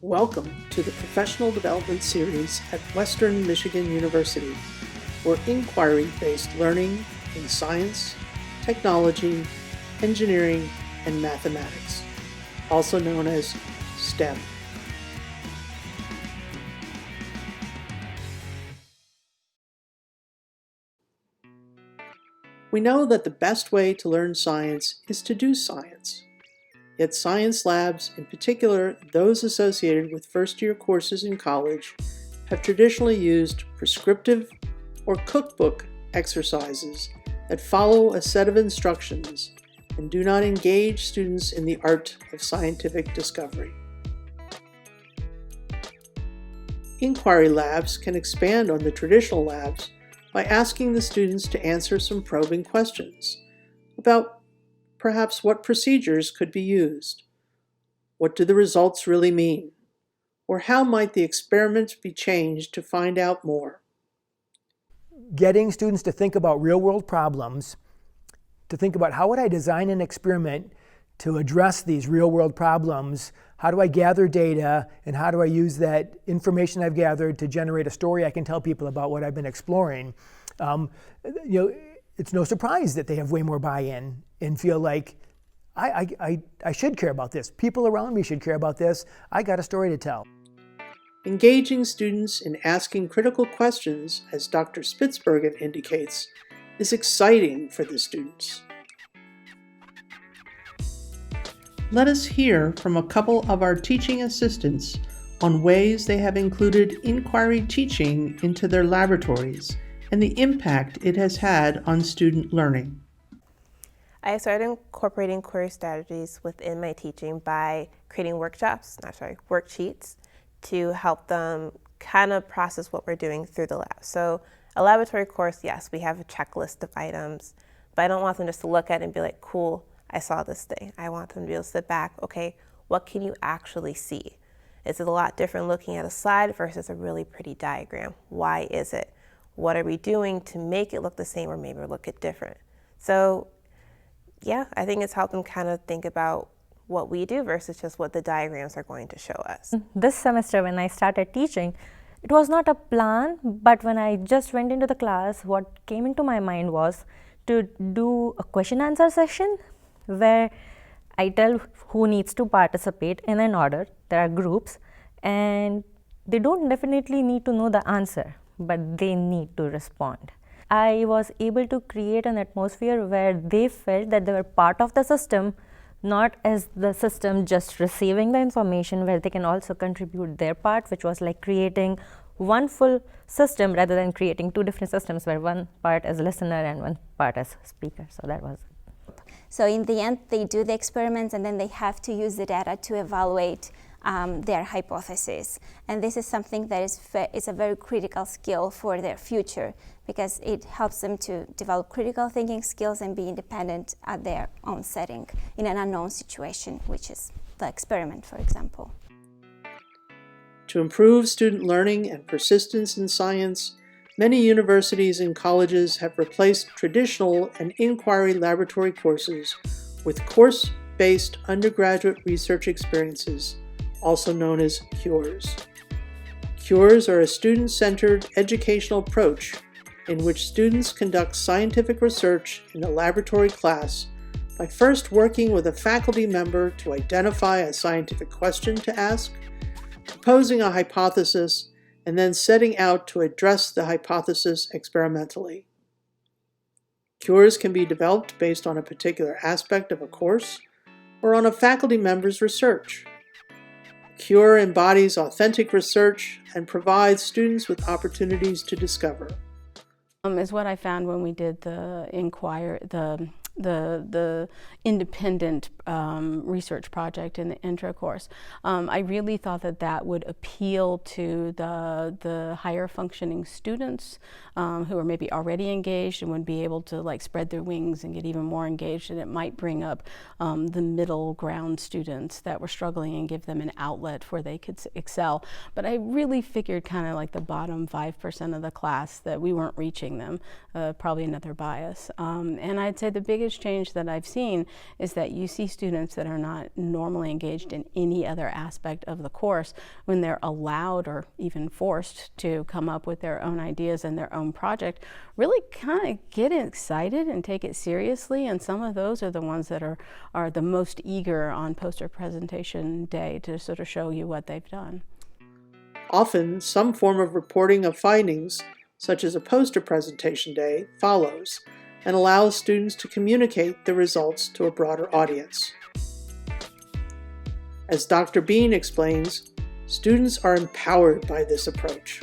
Welcome to the Professional Development Series at Western Michigan University, where inquiry-based learning in science, technology, engineering, and mathematics, also known as STEM. We know that the best way to learn science is to do science. Yet science labs, in particular those associated with first-year courses in college, have traditionally used prescriptive or cookbook exercises that follow a set of instructions and do not engage students in the art of scientific discovery. Inquiry labs can expand on the traditional labs by asking the students to answer some probing questions about perhaps what procedures could be used, what do the results really mean, or how might the experiment be changed to find out more. Getting students to think about real-world problems, to think about how would I design an experiment to address these real-world problems, how do I gather data, and how do I use that information I've gathered to generate a story I can tell people about what I've been exploring. It's no surprise that they have way more buy-in and feel like, I should care about this. People around me should care about this. I got a story to tell. Engaging students in asking critical questions, as Dr. Spitsbergen indicates, is exciting for the students. Let us hear from a couple of our teaching assistants on ways they have included inquiry teaching into their laboratories and the impact it has had on student learning. I started incorporating query strategies within my teaching by creating worksheets to help them kind of process what we're doing through the lab. So a laboratory course, yes, we have a checklist of items, but I don't want them just to look at it and be like, cool, I saw this thing. I want them to be able to sit back, okay, what can you actually see? It's a lot different looking at a slide versus a really pretty diagram. Why is it? What are we doing to make it look the same or maybe look it different? So yeah, I think it's helped them kind of think about what we do versus just what the diagrams are going to show us. This semester when I started teaching, it was not a plan, but when I just went into the class, what came into my mind was to do a question answer session where I tell who needs to participate in an order. There are groups and they don't definitely need to know the answer, but they need to respond. I was able to create an atmosphere where they felt that they were part of the system, not as the system just receiving the information, where they can also contribute their part, which was like creating one full system rather than creating two different systems where one part is listener and one part is speaker. So that was it. So in the end, they do the experiments and then they have to use the data to evaluate their hypothesis. And this is something that is a very critical skill for their future because it helps them to develop critical thinking skills and be independent at their own setting in an unknown situation, which is the experiment, for example. To improve student learning and persistence in science, many universities and colleges have replaced traditional and inquiry laboratory courses with course-based undergraduate research experiences, also known as CURES. CURES are a student-centered educational approach in which students conduct scientific research in a laboratory class by first working with a faculty member to identify a scientific question to ask, proposing a hypothesis, and then setting out to address the hypothesis experimentally. CURES can be developed based on a particular aspect of a course or on a faculty member's research. CURE embodies authentic research and provides students with opportunities to discover. Is what I found when we did the the independent research project in the intro course. I really thought that that would appeal to the higher functioning students who are maybe already engaged and would be able to like spread their wings and get even more engaged, and it might bring up the middle ground students that were struggling and give them an outlet where they could excel. But I really figured kind of like the bottom 5% of the class that we weren't reaching them, probably another bias. And I'd say the biggest biggest change that I've seen is that you see students that are not normally engaged in any other aspect of the course when they're allowed or even forced to come up with their own ideas and their own project, really kind of get excited and take it seriously. And some of those are the ones that are the most eager on poster presentation day to sort of show you what they've done. Often, some form of reporting of findings, such as a poster presentation day, follows and allows students to communicate the results to a broader audience. As Dr. Bean explains, students are empowered by this approach.